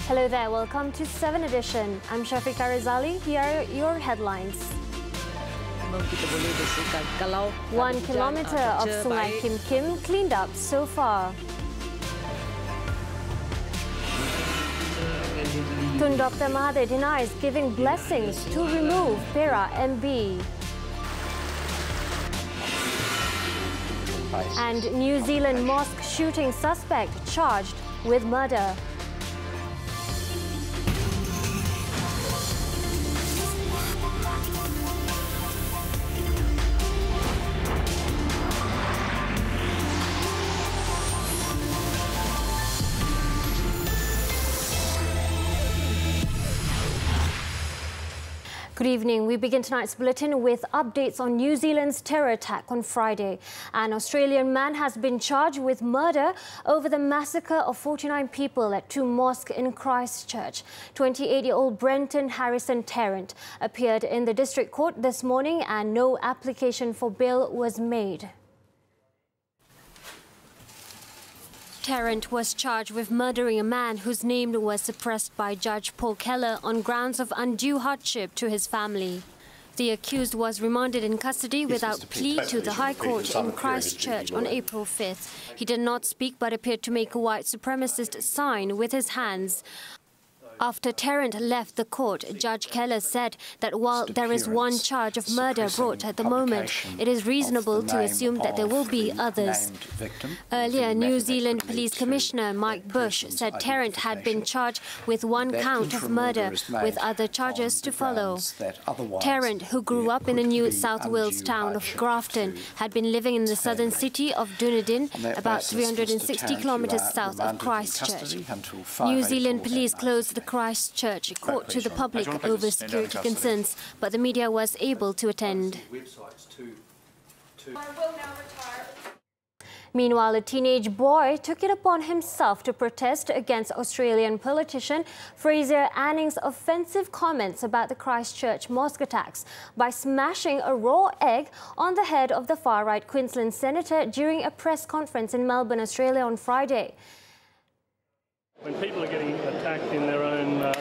Hello there, welcome to 7Edition. I'm Shafiqa Rizali. Here are your headlines. 1 kilometre of Sungai Kim Kim cleaned up so far. Tun Dr. Mahathir denies giving blessings to remove Perak MB. And New Zealand mosque shooting suspect charged with murder. Good evening. We begin tonight's bulletin with updates on New Zealand's terror attack on Friday. An Australian man has been charged with murder over the massacre of 49 people at 2 mosques in Christchurch. 28-year-old Brenton Harrison Tarrant appeared in the district court this morning and no application for bail was made. Tarrant was charged with murdering a man whose name was suppressed by Judge Paul Keller on grounds of undue hardship to his family. The accused was remanded in custody without plea to the High Court in Christchurch on April 5th. He did not speak but appeared to make a white supremacist sign with his hands. After Tarrant left the court, Judge Keller said that while there is one charge of murder brought at the moment, it is reasonable to assume that there will be others. Earlier, New Zealand Police Commissioner Mike Bush said Tarrant had been charged with 1 count of murder, with other charges to follow. Tarrant, who grew up in the New South Wales town of Grafton, had been living in the southern city of Dunedin, about 360 kilometres south of Christchurch. New Zealand police closed the Christchurch court to the public over security concerns, but the media was able to attend. Meanwhile, a teenage boy took it upon himself to protest against Australian politician Fraser Anning's offensive comments about the Christchurch mosque attacks by smashing a raw egg on the head of the far-right Queensland senator during a press conference in Melbourne, Australia on Friday. When people are getting attacked in their own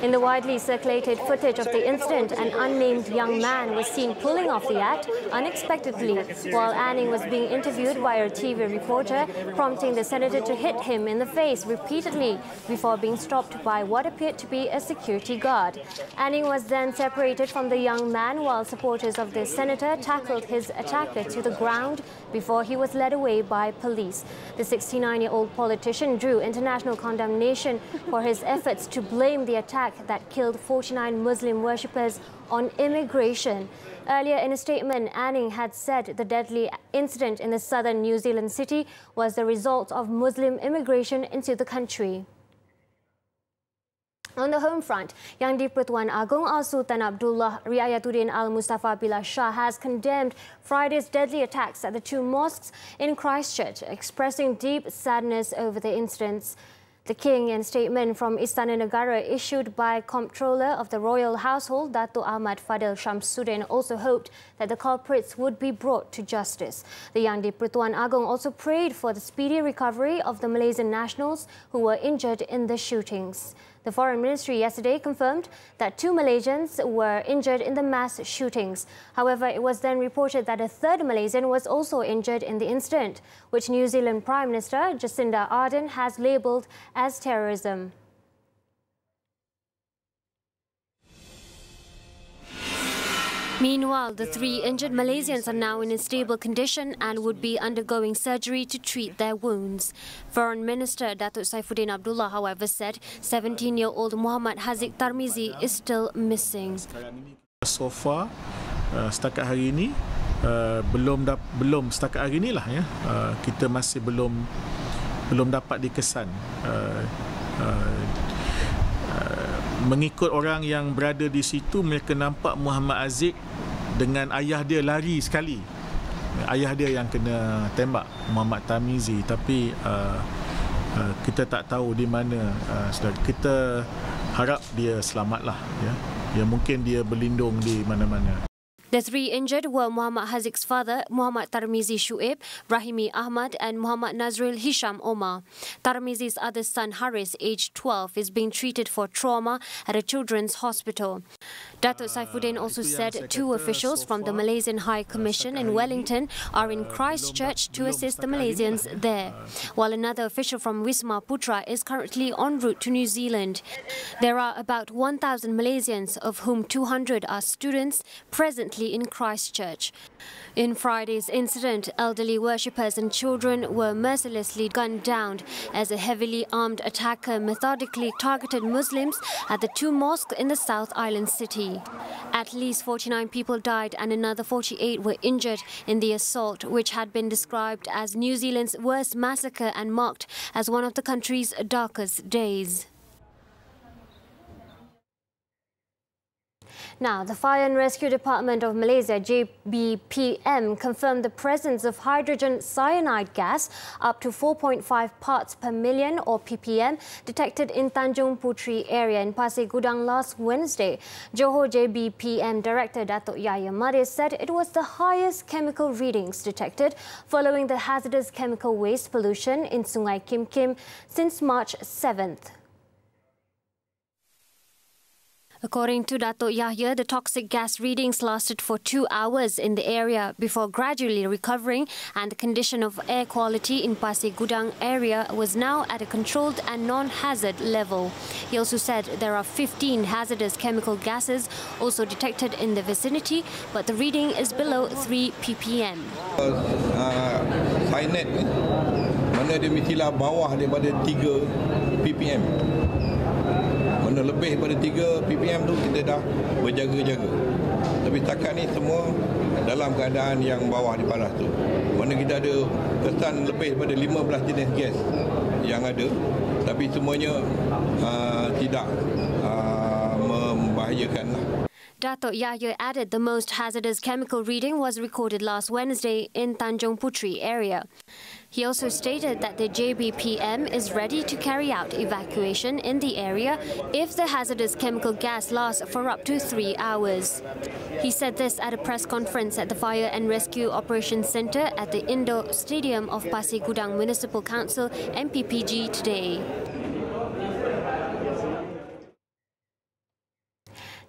In the widely circulated footage of the incident, an unnamed young man was seen pulling off the act unexpectedly while Anning was being interviewed by a TV reporter, prompting the senator to hit him in the face repeatedly before being stopped by what appeared to be a security guard. Anning was then separated from the young man while supporters of the senator tackled his attacker to the ground before he was led away by police. The 69-year-old politician drew international condemnation for his efforts to blame the attack that killed 49 Muslim worshippers on immigration. Earlier in a statement, Anning had said the deadly incident in the southern New Zealand city was the result of Muslim immigration into the country. On the home front, Yang di-Pertuan Agong Al-Sultan Abdullah Riayatuddin Al-Mustafa Billah Shah has condemned Friday's deadly attacks at the 2 mosques in Christchurch, expressing deep sadness over the incidents. The King, in a statement from Istana Negara issued by Comptroller of the Royal Household, Dato' Ahmad Fadil Shamsuddin, also hoped that the culprits would be brought to justice. The Yang di-Pertuan Agong also prayed for the speedy recovery of the Malaysian nationals who were injured in the shootings. The Foreign Ministry yesterday confirmed that 2 Malaysians were injured in the mass shootings. However, it was then reported that a 3rd Malaysian was also injured in the incident, which New Zealand Prime Minister Jacinda Ardern has labelled as terrorism. Meanwhile, the 3 injured Malaysians are now in a stable condition and would be undergoing surgery to treat their wounds. Foreign Minister Datuk Saifuddin Abdullah, however, said 17-year-old Muhammad Haziq Tarmizi is still missing. So far, setakat hari ini, belum setakat hari inilah ya, kita masih belum dapat dikesan. Mengikut orang yang berada di situ, mereka nampak Muhammad Aziz dengan ayah dia lari sekali. Ayah dia yang kena tembak, Muhammad Tarmizi, tapi kita tak tahu di mana. Kita harap dia selamatlah ya. Ya mungkin dia berlindung di mana-mana. The three injured were Muhammad Hazik's father, Muhammad Tarmizi Shu'ib, Rahimi Ahmad and Muhammad Nazrul Hisham Omar. Tarmizi's other son Haris, aged 12, is being treated for trauma at a children's hospital. Datuk Saifuddin also said 2 officials from the Malaysian High Commission in Wellington are in Christchurch to assist the Malaysians there, while another official from Wisma Putra is currently en route to New Zealand. There are about 1,000 Malaysians, of whom 200 are students, presently in Christchurch. In Friday's incident, elderly worshippers and children were mercilessly gunned down as a heavily armed attacker methodically targeted Muslims at the 2 mosques in the South Island city. At least 49 people died and another 48 were injured in the assault, which had been described as New Zealand's worst massacre and marked as one of the country's darkest days. Now, the Fire and Rescue Department of Malaysia, JBPM, confirmed the presence of hydrogen cyanide gas up to 4.5 parts per million or ppm detected in Tanjung Puteri area in Pasir Gudang last Wednesday. Johor JBPM Director Datuk Yahya Maris said it was the highest chemical readings detected following the hazardous chemical waste pollution in Sungai Kim Kim since March 7th. According to Datuk Yahya, the toxic gas readings lasted for 2 hours in the area before gradually recovering, and the condition of air quality in Pasir Gudang area was now at a controlled and non-hazard level. He also said there are 15 hazardous chemical gases also detected in the vicinity, but the reading is below 3 ppm. Cyanide ni, mana dia mestilah bawah daripada 3 ppm. Mana lebih daripada 3 ppm tu kita dah berjaga-jaga. Tapi setakat ni semua dalam keadaan yang bawah di paras tu. Mana kita ada kesan lebih daripada 15 jenis gas yang ada, tapi semuanya tidak membahayakan lah. Datuk Yahya added the most hazardous chemical reading was recorded last Wednesday in Tanjung Puteri area. He also stated that the JBPM is ready to carry out evacuation in the area if the hazardous chemical gas lasts for up to 3 hours. He said this at a press conference at the Fire and Rescue Operations Centre at the Indoor Stadium of Pasir Gudang Municipal Council, MPPG, today.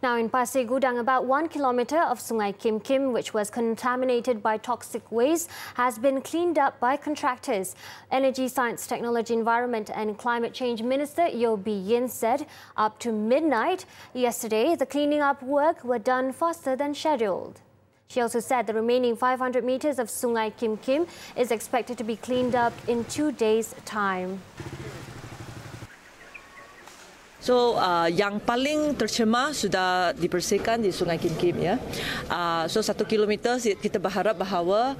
Now in Pasir Gudang, about 1 kilometre of Sungai Kim Kim, which was contaminated by toxic waste, has been cleaned up by contractors. Energy, Science, Technology, Environment and Climate Change Minister Yeo Bee Yin said up to midnight yesterday, the cleaning up work were done faster than scheduled. She also said the remaining 500 metres of Sungai Kim Kim is expected to be cleaned up in 2 days' time. So yang paling tercemar sudah dibersihkan di Sungai Kim Kim, ya. So 1 kilometer kita berharap bahawa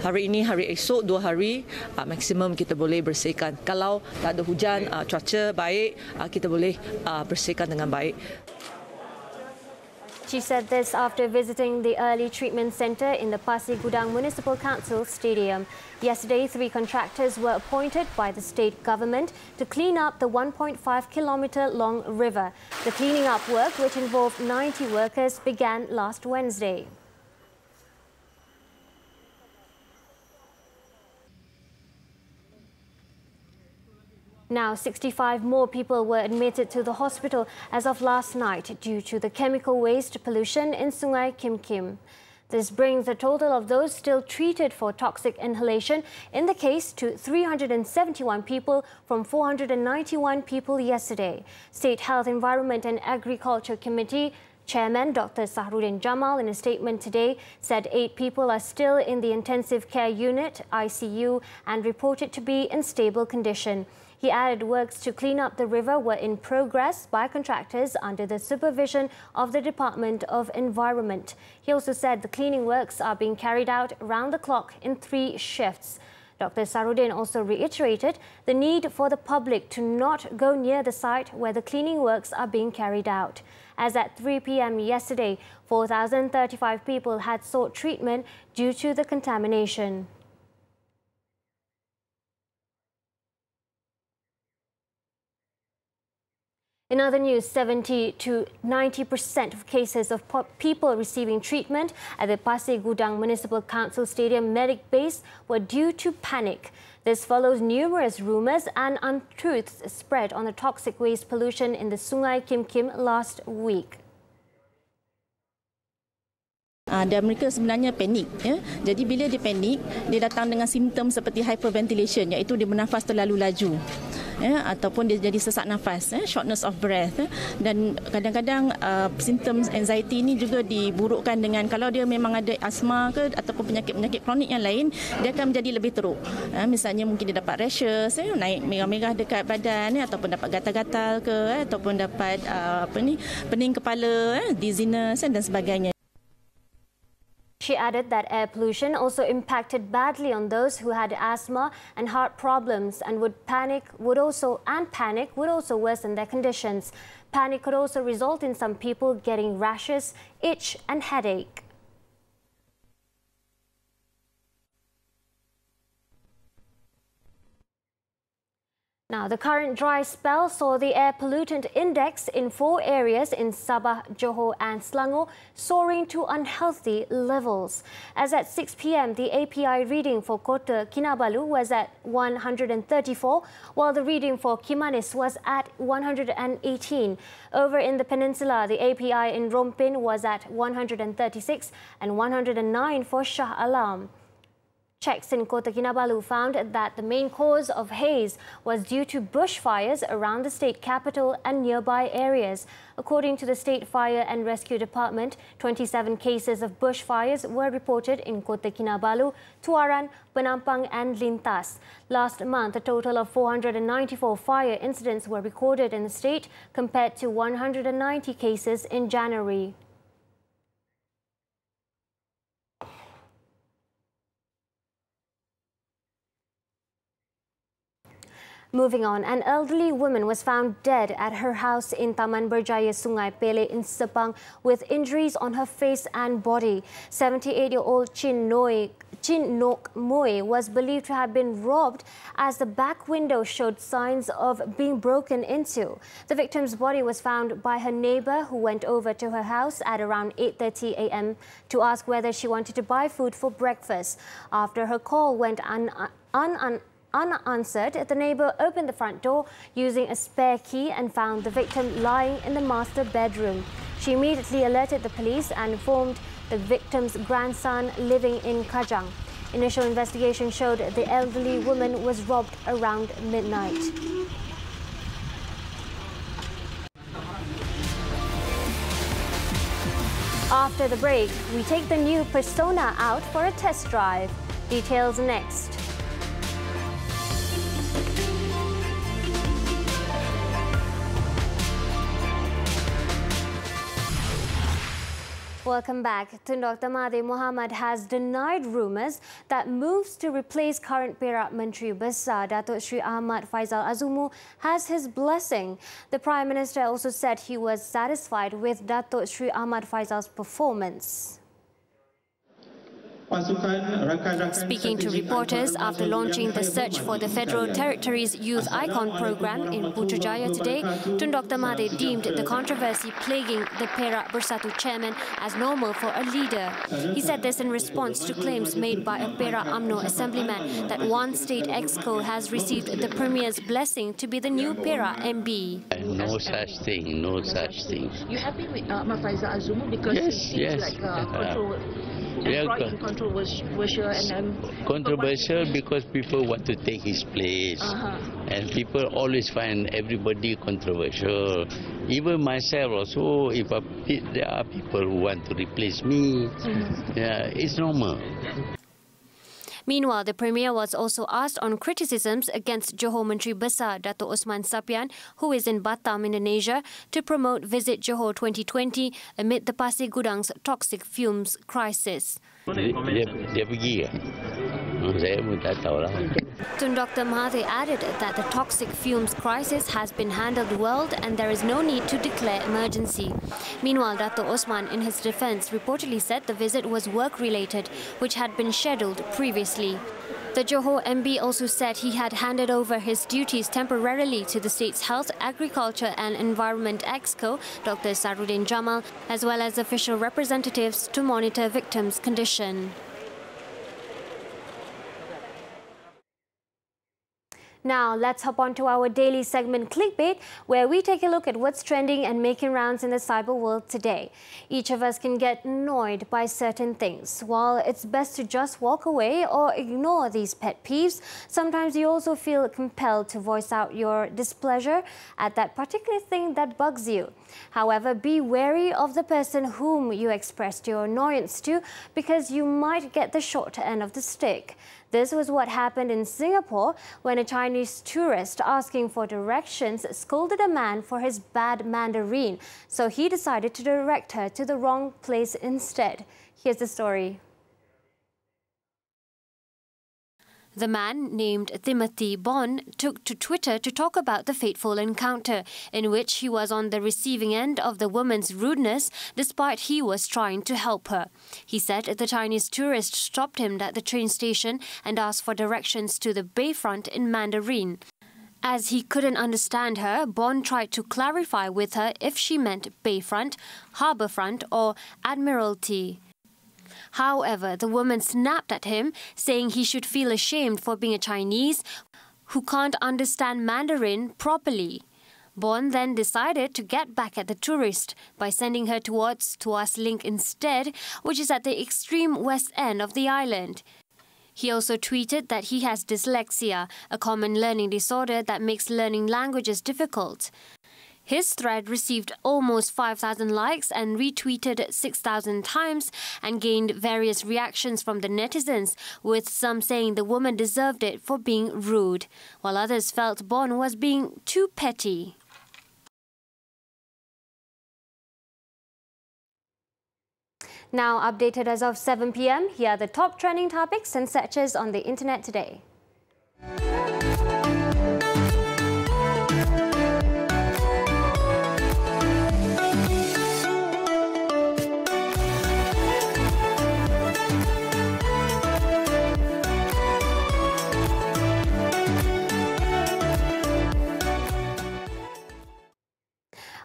hari ini, hari esok 2 hari maksimum kita boleh bersihkan. Kalau tak ada hujan, cuaca baik, kita boleh bersihkan dengan baik. She said this after visiting the early treatment centre in the Pasir Gudang Municipal Council Stadium. Yesterday, 3 contractors were appointed by the state government to clean up the 1.5-kilometre long river. The cleaning up work, which involved 90 workers, began last Wednesday. Now, 65 more people were admitted to the hospital as of last night due to the chemical waste pollution in Sungai Kim Kim. This brings the total of those still treated for toxic inhalation in the case to 371 people from 491 people yesterday. State Health, Environment and Agriculture Committee Chairman Dr. Sahruddin Jamal, in a statement today, said 8 people are still in the intensive care unit, ICU, and reported to be in stable condition. He added works to clean up the river were in progress by contractors under the supervision of the Department of Environment. He also said the cleaning works are being carried out round the clock in 3 shifts. Dr. Sahruddin also reiterated the need for the public to not go near the site where the cleaning works are being carried out. As at 3 p.m. yesterday, 4,035 people had sought treatment due to the contamination. In other news, 70 to 90% of cases of people receiving treatment at the Pasir Gudang Municipal Council Stadium medic base were due to panic. This follows numerous rumours and untruths spread on the toxic waste pollution in the Sungai Kim Kim last week. Dan mereka sebenarnya panik. Ya. Jadi bila dia panik, dia datang dengan simptom seperti hyperventilation, iaitu dia bernafas terlalu laju. Ya, ataupun dia jadi sesak nafas, shortness of breath. Dan kadang-kadang simptom anxiety ini juga diburukkan dengan kalau dia memang ada asma ke ataupun penyakit-penyakit kronik yang lain, dia akan menjadi lebih teruk. Misalnya mungkin dia dapat rashes, naik merah-merah dekat badan, ataupun dapat gatal-gatal ke, ataupun dapat pening kepala, dizziness dan sebagainya. She added that air pollution also impacted badly on those who had asthma and heart problems and panic would also worsen their conditions. Panic could also result in some people getting rashes, itch and headache. Now, the current dry spell saw the air pollutant index in 4 areas in Sabah, Johor and Selangor soaring to unhealthy levels. As at 6 p.m, the API reading for Kota Kinabalu was at 134, while the reading for Kimanis was at 118. Over in the peninsula, the API in Rompin was at 136 and 109 for Shah Alam. Checks in Kota Kinabalu found that the main cause of haze was due to bushfires around the state capital and nearby areas. According to the State Fire and Rescue Department, 27 cases of bushfires were reported in Kota Kinabalu, Tuaran, Penampang and Lintas. Last month, a total of 494 fire incidents were recorded in the state compared to 190 cases in January. Moving on, an elderly woman was found dead at her house in Taman Berjaya, Sungai Pele in Sepang with injuries on her face and body. 78-year-old Chin Nok Moy was believed to have been robbed as the back window showed signs of being broken into. The victim's body was found by her neighbour who went over to her house at around 8:30 a.m. to ask whether she wanted to buy food for breakfast. After her call went unanswered, the neighbour opened the front door using a spare key and found the victim lying in the master bedroom. She immediately alerted the police and informed the victim's grandson living in Kajang. Initial investigation showed the elderly woman was robbed around midnight. After the break, we take the new Persona out for a test drive. Details next. Welcome back. Tun Dr. Mahathir Mohamad has denied rumours that moves to replace current Perak Menteri Besar Datuk Sri Ahmad Faizal Azumu has his blessing. The Prime Minister also said he was satisfied with Datuk Sri Ahmad Faizal's performance. Speaking to reporters after launching the Search for the Federal Territories Youth Icon program in Putrajaya today, Tun Dr. Mahathir deemed the controversy plaguing the Perak Bersatu chairman as normal for a leader. He said this in response to claims made by a Perak UMNO assemblyman that one state exco has received the Premier's blessing to be the new Perak MB. No such thing, no such thing. You happy with Ahmad Faizal Azumu because he seems like controversial and controversial because people want to take his place, and people always find everybody controversial. Even myself also, if there are people who want to replace me, it's normal. Meanwhile, the Premier was also asked on criticisms against Johor Menteri Besar Dato' Osman Sapian, who is in Batam, Indonesia, to promote Visit Johor 2020 amid the Pasir Gudang's toxic fumes crisis. Dia pergi ke? Saya pun tak tahu lah. Tun Dr. Mahathir added that the toxic fumes crisis has been handled well and there is no need to declare emergency. Meanwhile, Dato' Osman, in his defence, reportedly said the visit was work-related, which had been scheduled previously. The Johor MB also said he had handed over his duties temporarily to the state's Health, Agriculture and Environment Exco, Dr. Sarudin Jamal, as well as official representatives to monitor victims' condition. Now, let's hop on to our daily segment Clickbait, where we take a look at what's trending and making rounds in the cyber world today. Each of us can get annoyed by certain things. While it's best to just walk away or ignore these pet peeves, sometimes you also feel compelled to voice out your displeasure at that particular thing that bugs you. However, be wary of the person whom you expressed your annoyance to, because you might get the short end of the stick. This was what happened in Singapore when a Chinese tourist asking for directions scolded a man for his bad Mandarin, so he decided to direct her to the wrong place instead. Here's the story. The man, named Timothy Bond, took to Twitter to talk about the fateful encounter, in which he was on the receiving end of the woman's rudeness despite he was trying to help her. He said the Chinese tourist stopped him at the train station and asked for directions to the bayfront in Mandarin. As he couldn't understand her, Bond tried to clarify with her if she meant bayfront, harbourfront or admiralty. However, the woman snapped at him, saying he should feel ashamed for being a Chinese who can't understand Mandarin properly. Bond then decided to get back at the tourist by sending her towards Tuas Link instead, which is at the extreme west end of the island. He also tweeted that he has dyslexia, a common learning disorder that makes learning languages difficult. His thread received almost 5,000 likes and retweeted 6,000 times and gained various reactions from the netizens, with some saying the woman deserved it for being rude, while others felt Bond was being too petty. Now updated as of 7 p.m, here are the top trending topics and searches on the internet today.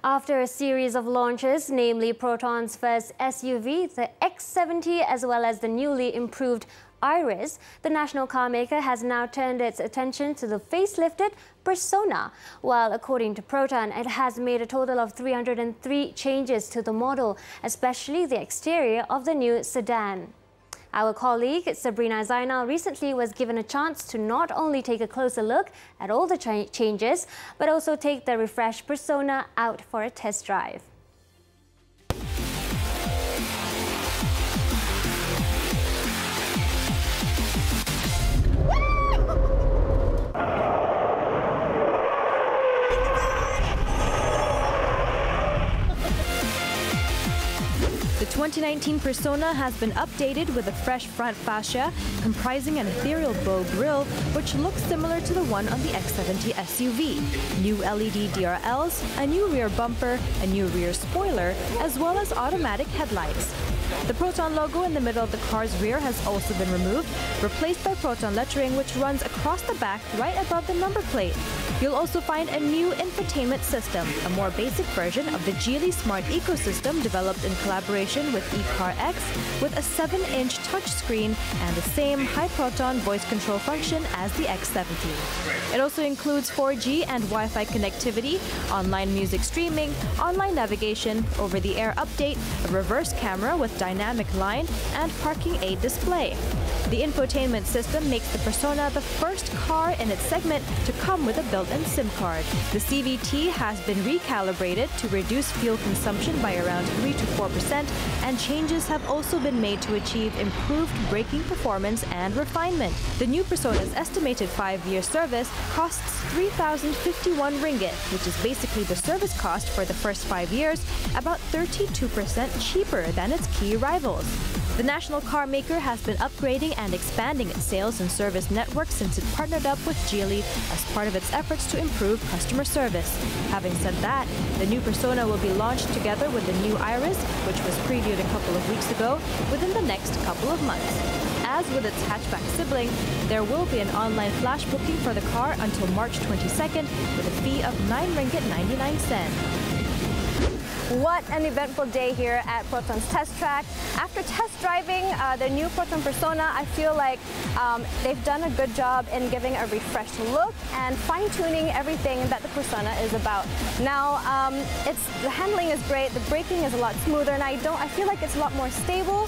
After a series of launches, namely Proton's first SUV, the X70, as well as the newly improved Iris, the national car maker has now turned its attention to the facelifted Persona. While according to Proton, it has made a total of 303 changes to the model, especially the exterior of the new sedan. Our colleague Sabrina Zainal recently was given a chance to not only take a closer look at all the changes, but also take the refreshed Persona out for a test drive. The 2019 Persona has been updated with a fresh front fascia comprising an ethereal bow grille, which looks similar to the one on the X70 SUV. New LED DRLs, a new rear bumper, a new rear spoiler, as well as automatic headlights. The Proton logo in the middle of the car's rear has also been removed, replaced by Proton lettering which runs across the back right above the number plate. You'll also find a new infotainment system, a more basic version of the Geely Smart ecosystem developed in collaboration with eCarX, with a 7-inch touchscreen and the same high Proton voice control function as the X70. It also includes 4G and Wi-Fi connectivity, online music streaming, online navigation, over-the-air update, a reverse camera with dynamic line, and parking aid display. The infotainment system makes the Persona the first car in its segment to come with a built-in SIM card. The CVT has been recalibrated to reduce fuel consumption by around 3 to 4%, and changes have also been made to achieve improved braking performance and refinement. The new Persona's estimated 5-year service costs 3,051 ringgit, which is basically the service cost for the first 5 years, about 32% cheaper than its key rivals. The national car maker has been upgrading and expanding its sales and service network since it partnered up with Geely as part of its efforts to improve customer service. Having said that, the new Persona will be launched together with the new Iris, which was previously previewed a couple of weeks ago within the next couple of months. As with its hatchback sibling, there will be an online flash booking for the car until March 22nd with a fee of RM9.99. What an eventful day here at Proton's test track. After test driving the new Proton Persona, I feel like they've done a good job in giving a refreshed look and fine-tuning everything that the Persona is about. Now, the handling is great, the braking is a lot smoother, and I feel like it's a lot more stable,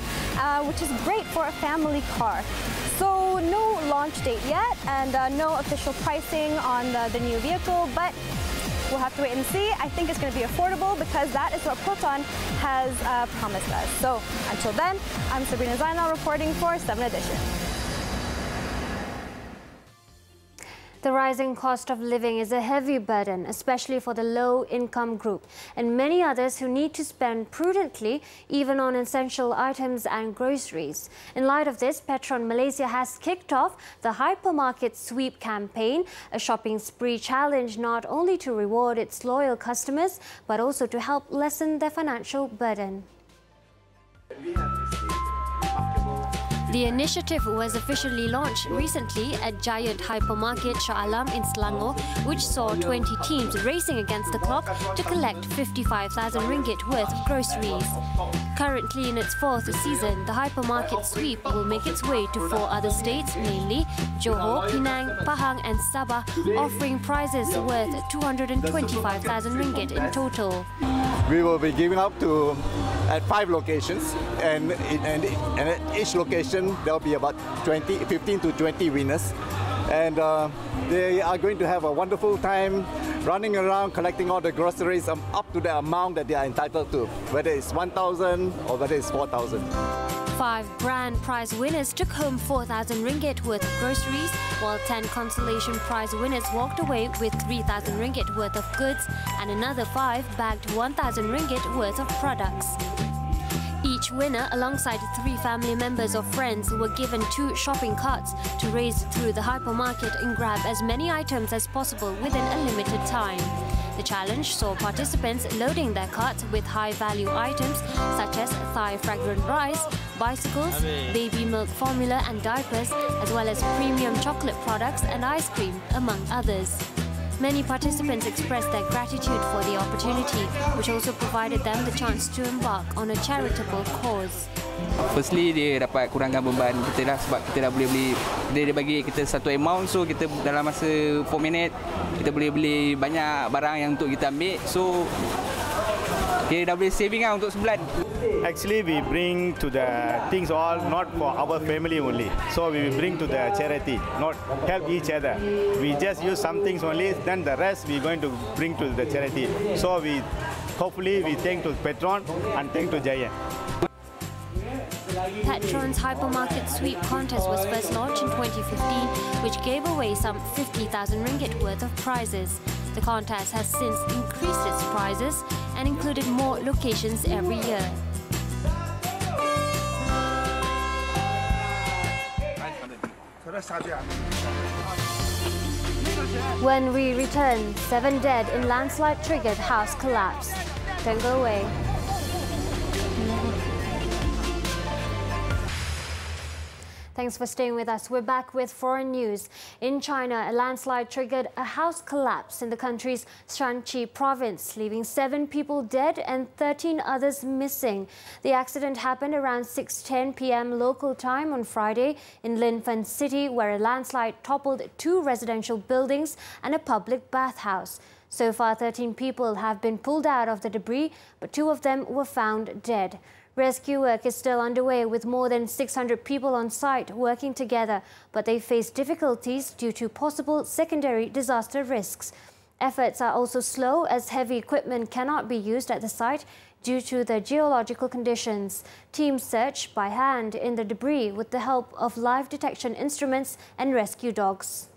which is great for a family car. So no launch date yet, and no official pricing on the new vehicle, but we'll have to wait and see. I think it's going to be affordable because that is what Proton has promised us. So until then, I'm Sabrina Zainal reporting for 7Edition. The rising cost of living is a heavy burden, especially for the low-income group and many others who need to spend prudently, even on essential items and groceries. In light of this, Petron Malaysia has kicked off the Hypermarket Sweep campaign, a shopping spree challenge not only to reward its loyal customers, but also to help lessen their financial burden. The initiative was officially launched recently at Giant Hypermarket Shah Alam in Selangor, which saw 20 teams racing against the clock to collect 55,000 ringgit worth of groceries. Currently in its fourth season, the Hypermarket Sweep will make its way to 4 other states, namely Johor, Penang, Pahang and Sabah, offering prizes worth 225,000 ringgit in total. We will be giving up at 5 locations, and at each location there will be about 15 to 20 winners, and they are going to have a wonderful time running around collecting all the groceries up to the amount that they are entitled to, whether it's 1,000 or whether it's 4,000. 5 grand prize winners took home 4,000 ringgit worth of groceries, while 10 consolation prize winners walked away with 3,000 ringgit worth of goods, and another 5 bagged 1,000 ringgit worth of products. Each winner, alongside 3 family members or friends, were given 2 shopping carts to race through the hypermarket and grab as many items as possible within a limited time. The challenge saw participants loading their carts with high-value items such as Thai fragrant rice, bicycles, baby milk formula and diapers, as well as premium chocolate products and ice cream, among others. Many participants expressed their gratitude for the opportunity, which also provided them the chance to embark on a charitable cause. Firstly, dia dapat kurangkan beban kita lah, sebab kita dah boleh beli, dia bagi kita satu amount, so kita dalam masa 4 minit kita boleh beli banyak barang yang untuk kita ambil, so kita dah boleh saving lah untuk sebulan. Actually, we bring to the things all not for our family only. So we bring to the charity, not help each other. We just use some things only, then the rest we going to bring to the charity. So hopefully we thank to Petron and thank to Giant. Petron's Hypermarket Sweep contest was first launched in 2015, which gave away some 50,000 ringgit worth of prizes. The contest has since increased its prizes and included more locations every year. When we return, 7 dead in landslide triggered house collapse. Don't go away. Thanks for staying with us. We're back with foreign news. In China, a landslide triggered a house collapse in the country's Shanxi province, leaving 7 people dead and 13 others missing. The accident happened around 6:10 p.m. local time on Friday in Linfen City, where a landslide toppled 2 residential buildings and a public bathhouse. So far, 13 people have been pulled out of the debris, but 2 of them were found dead. Rescue work is still underway with more than 600 people on site working together, but they face difficulties due to possible secondary disaster risks. Efforts are also slow as heavy equipment cannot be used at the site due to the geological conditions. Teams search by hand in the debris with the help of live detection instruments and rescue dogs.